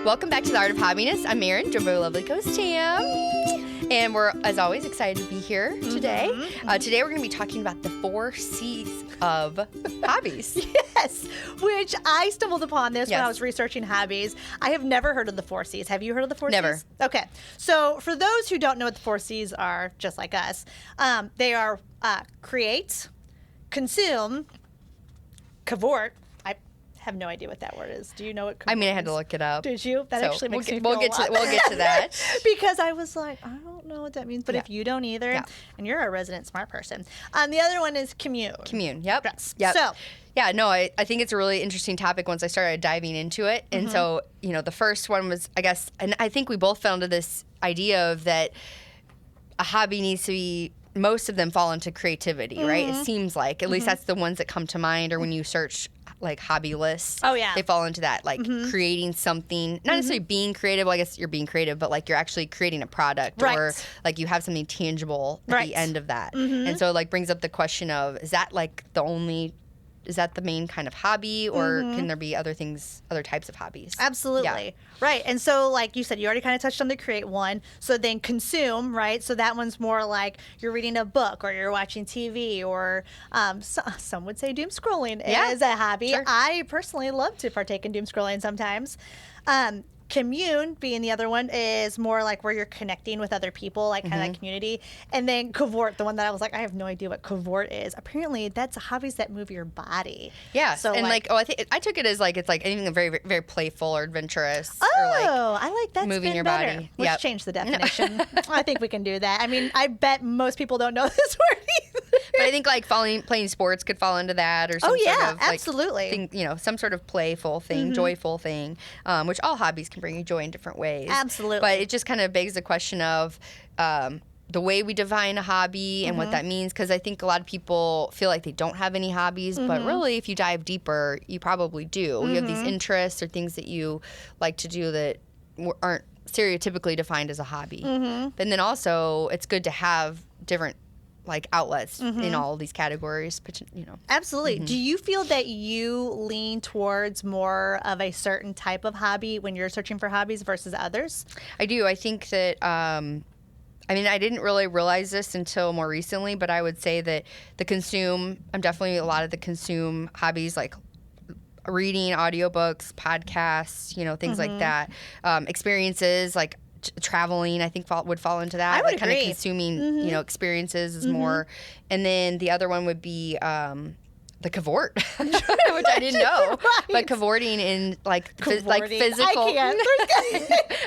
Welcome back to the Art of Hobbiness. I'm Erin, joined by my lovely co-host Tam. And we're, as always, excited to be here today. Today we're going to be talking about the 4 C's of hobbies. Yes, which I stumbled upon this when I was researching hobbies. I have never heard of the 4 C's. Have you heard of the 4 Never. C's? Okay. So for those who don't know what the 4 C's are, just like us, they are create, consume, cavort. I have no idea what that word is. Do you know what cavort I had to look it up. Did you? That actually makes me feel we'll get to that. Because I was like, I don't know what that means. But if you don't either, and you're a resident smart person. The other one is commune. Commune, yep. Yep. So, yeah, no, I think it's a really interesting topic once I started diving into it. And so, the first one was, I guess, and I think we both fell into this idea of that a hobby needs to be, most of them fall into creativity, right? It seems like, at least that's the ones that come to mind, or when you search like hobby lists. Oh, yeah. They fall into that, like creating something, not necessarily being creative. Well, I guess you're being creative, but like you're actually creating a product, or like you have something tangible at the end of that. And so it like brings up the question of, is that the main kind of hobby, or can there be other types of hobbies? Absolutely. Yeah. Right. And so, like you said, you already kind of touched on the create one. So then consume, right? So that one's more like you're reading a book, or you're watching TV, or some would say doom scrolling is a hobby. Sure. I personally love to partake in doom scrolling sometimes. Commune, being the other one, is more like where you're connecting with other people, like kind of that community. And then cavort, the one that I was like, I have no idea what cavort is. Apparently, that's hobbies that move your body. Yeah. So and I think I took it as like, it's like anything very, very playful or adventurous. Oh, or like I like that. moving spin your better. body. Let's change the definition. I think we can do that. I mean, I bet most people don't know this word either. But I think like playing sports could fall into that, or some sort of like absolutely. thing, some sort of playful thing, joyful thing, which all hobbies can bring you joy in different ways. Absolutely. But it just kind of begs the question of the way we define a hobby and what that means, because I think a lot of people feel like they don't have any hobbies, but really, if you dive deeper, you probably do. You have these interests or things that you like to do that aren't stereotypically defined as a hobby. And then also, it's good to have different like outlets in all of these categories, Absolutely. Do you feel that you lean towards more of a certain type of hobby when you're searching for hobbies versus others? I do. I think that, I didn't really realize this until more recently, but I would say that I'm definitely a lot of the consume hobbies, like reading, audiobooks, podcasts, things like that. Experiences, like traveling, I think would fall into that. I would like agree. Kind of consuming, experiences is more. And then the other one would be the cavort, which I didn't know. But cavorting in like physical. I can't.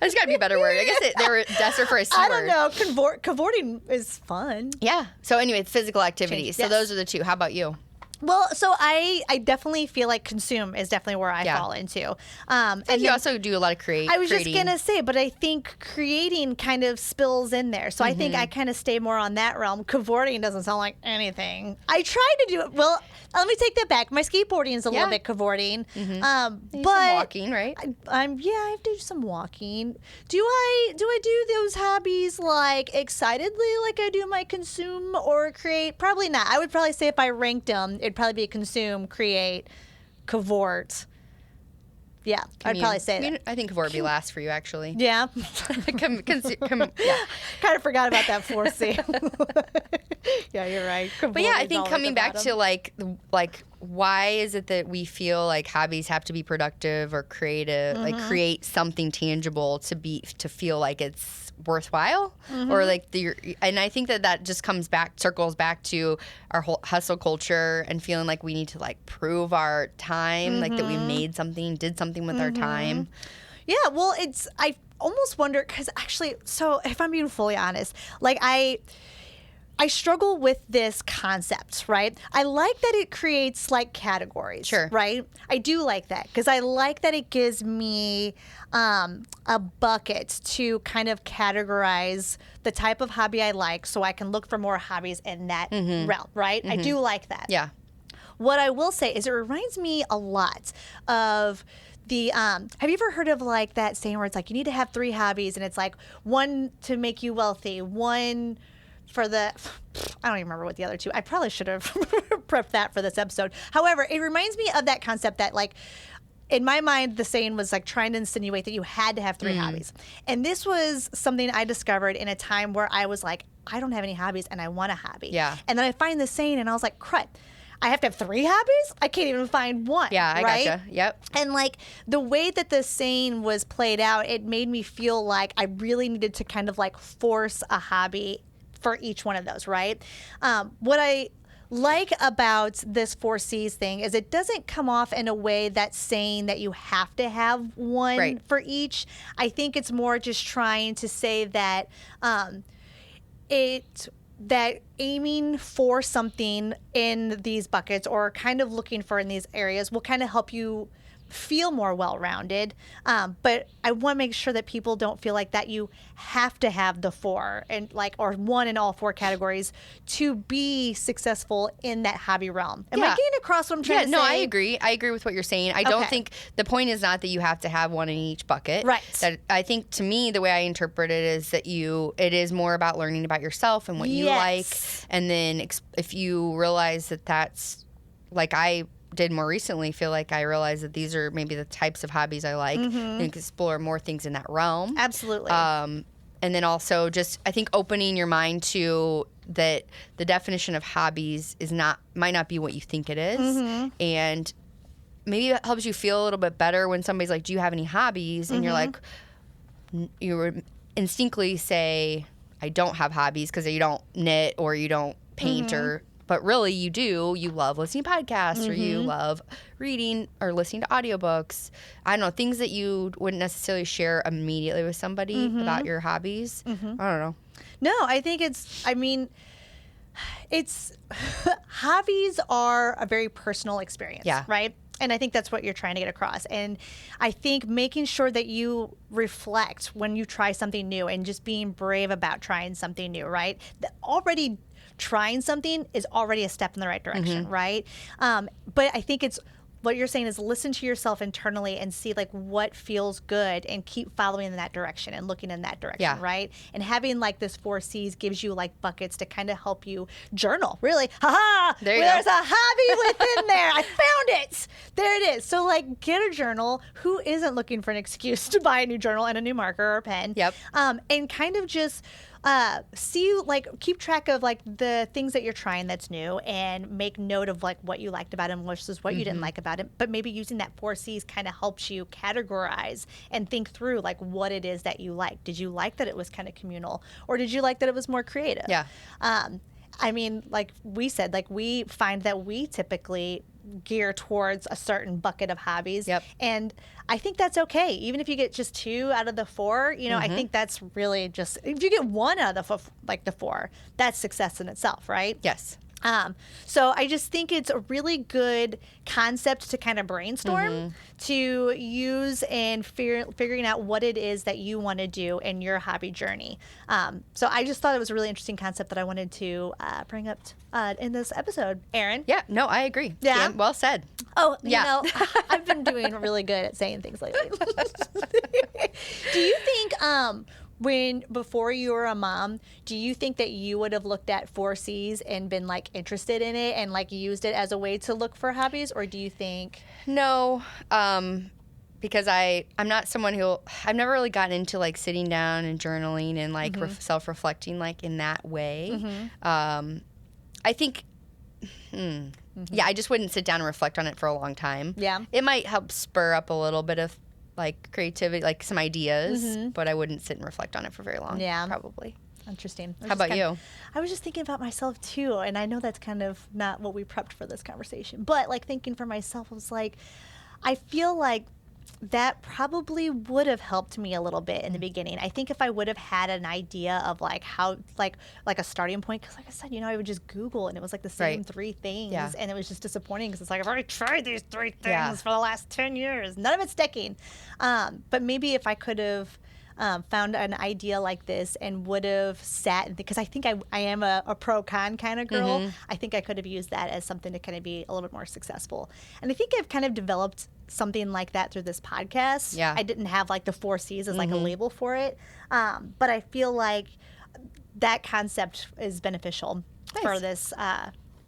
There's got to be a better word. I guess they were desperate for a C word. I don't know. Cavorting is fun. Yeah. So anyway, it's physical activities. So those are the two. How about you? Well, so I definitely feel like consume is definitely where I fall into. And you also do a lot of creating. I was just going to say, but I think creating kind of spills in there. So I think I kind of stay more on that realm. Cavorting doesn't sound like anything. I try to do it. Well, let me take that back. My skateboarding is a little bit cavorting. But some walking, right? I do some walking. Do I do those hobbies like excitedly like I do my consume or create? Probably not. I would probably say if I ranked them, it'd probably be consume, create, cavort. Yeah, I'd probably say that. I think cavort would be last for you, actually. Yeah. Kind of forgot about that 4C. Yeah, you're right. But yeah, I think coming back to like why is it that we feel like hobbies have to be productive or creative, like create something tangible to feel like it's worthwhile, or like and I think that just circles back to our whole hustle culture and feeling like we need to like prove our time, like that we made something, did something with our time. Yeah, well, I almost wonder, because actually, so if I'm being fully honest, like I struggle with this concept, right? I like that it creates like categories, right? I do like that, because I like that it gives me a bucket to kind of categorize the type of hobby I like, so I can look for more hobbies in that realm, right? I do like that. Yeah. What I will say is it reminds me a lot of the have you ever heard of like that saying where it's like you need to have 3 hobbies, and it's like one to make you wealthy, one for the, I don't even remember what the other 2. I probably should have prepped that for this episode. However, it reminds me of that concept that like in my mind, the saying was like trying to insinuate that you had to have 3 hobbies. And this was something I discovered in a time where I was like, I don't have any hobbies and I want a hobby. Yeah. And then I find this saying and I was like, crud, I have to have 3 hobbies? I can't even find one. Yeah, I right? gotcha. Yep. And like the way that the saying was played out, it made me feel like I really needed to kind of like force a hobby for each one of those, right? What I like about this 4 C's thing is it doesn't come off in a way that's saying that you have to have one for each. I think it's more just trying to say that that aiming for something in these buckets or kind of looking for in these areas will kind of help you feel more well-rounded. But I want to make sure that people don't feel like that you have to have the 4 and like, or one in all 4 categories to be successful in that hobby realm. Am I getting across what I'm trying to say? No, I agree. I agree with what you're saying. I don't think the point is not that you have to have one in each bucket. Right. That I think to me, the way I interpret it is that it is more about learning about yourself and what you like. And then if you realize that that's like I did more recently, feel like I realized that these are maybe the types of hobbies I like and explore more things in that realm. Absolutely. And then also just I think opening your mind to that the definition of hobbies might not be what you think it is. And maybe that helps you feel a little bit better when somebody's like, do you have any hobbies? And you're like, you instinctively say, I don't have hobbies because you don't knit or you don't paint but really you do. You love listening to podcasts or you love reading or listening to audiobooks. I don't know, things that you wouldn't necessarily share immediately with somebody about your hobbies. I don't know. No, I think it's hobbies are a very personal experience, right? And I think that's what you're trying to get across. And I think making sure that you reflect when you try something new and just being brave about trying something new, right? Already trying something is already a step in the right direction, right? But I think it's what you're saying is listen to yourself internally and see like what feels good and keep following in that direction and looking in that direction, right? And having like this 4 C's gives you like buckets to kind of help you journal, really. There's a hobby within there. I found it. There it is. So like get a journal. Who isn't looking for an excuse to buy a new journal and a new marker or pen? Yep. And kind of just keep track of like the things that you're trying that's new and make note of like what you liked about it versus what you didn't like about it. But maybe using that 4 C's kind of helps you categorize and think through like what it is that you like. Did you like that it was kind of communal or did you like that it was more creative? Yeah. I mean, like we said, like we find that we typically gear towards a certain bucket of hobbies. Yep. And I think that's okay. Even if you get just 2 out of the 4, I think that's really just, if you get 1 out of the 4, that's success in itself, right? Yes. So I just think it's a really good concept to kind of brainstorm to use in figuring out what it is that you want to do in your hobby journey. So I just thought it was a really interesting concept that I wanted to bring up in this episode. Erin? Yeah, no, I agree. Yeah? Well said. Oh, yeah. I've been doing really good at saying things lately. Do you think before you were a mom, do you think that you would have looked at 4 C's and been like interested in it and like used it as a way to look for hobbies, or do you think? No, because I'm not someone I've never really gotten into like sitting down and journaling and like self-reflecting like in that way. I think, I just wouldn't sit down and reflect on it for a long time. Yeah. It might help spur up a little bit of like creativity, like some ideas, but I wouldn't sit and reflect on it for very long. Yeah. Probably. Interesting. How about you? I was just thinking about myself too, and I know that's kind of not what we prepped for this conversation, but like thinking for myself, I was like, I feel like that probably would have helped me a little bit in the beginning. I think if I would have had an idea of like how, like a starting point, because like I said, I would just Google and it was like the same 3 things, and it was just disappointing because it's like I've already tried these 3 things for the last 10 years. None of it's sticking. But maybe if I could have found an idea like this and would have sat, because I think I am a pro-con kind of girl. I think I could have used that as something to kind of be a little bit more successful. And I think I've kind of developed something like that through this podcast. I didn't have like the 4 C's as like a label for it. But I feel like that concept is beneficial for this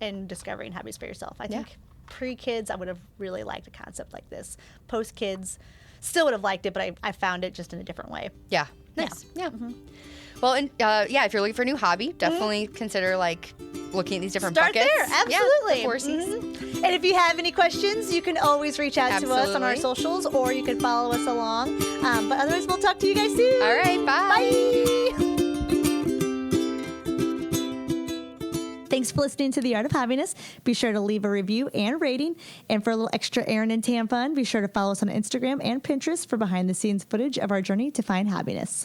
in discovering hobbies for yourself. I think pre-kids, I would have really liked a concept like this. Post-kids, still would have liked it, but I found it just in a different way. Yeah. Nice. Yeah. Well, and if you're looking for a new hobby, definitely consider like looking at these different Start buckets. there, absolutely. Yeah, the 4Cs. And if you have any questions, you can always reach out to us on our socials, or you can follow us along. But otherwise, we'll talk to you guys soon. All right, bye. Thanks for listening to The Art of Hobbiness. Be sure to leave a review and rating. And for a little extra Erin and Tam fun, be sure to follow us on Instagram and Pinterest for behind-the-scenes footage of our journey to find hobbiness.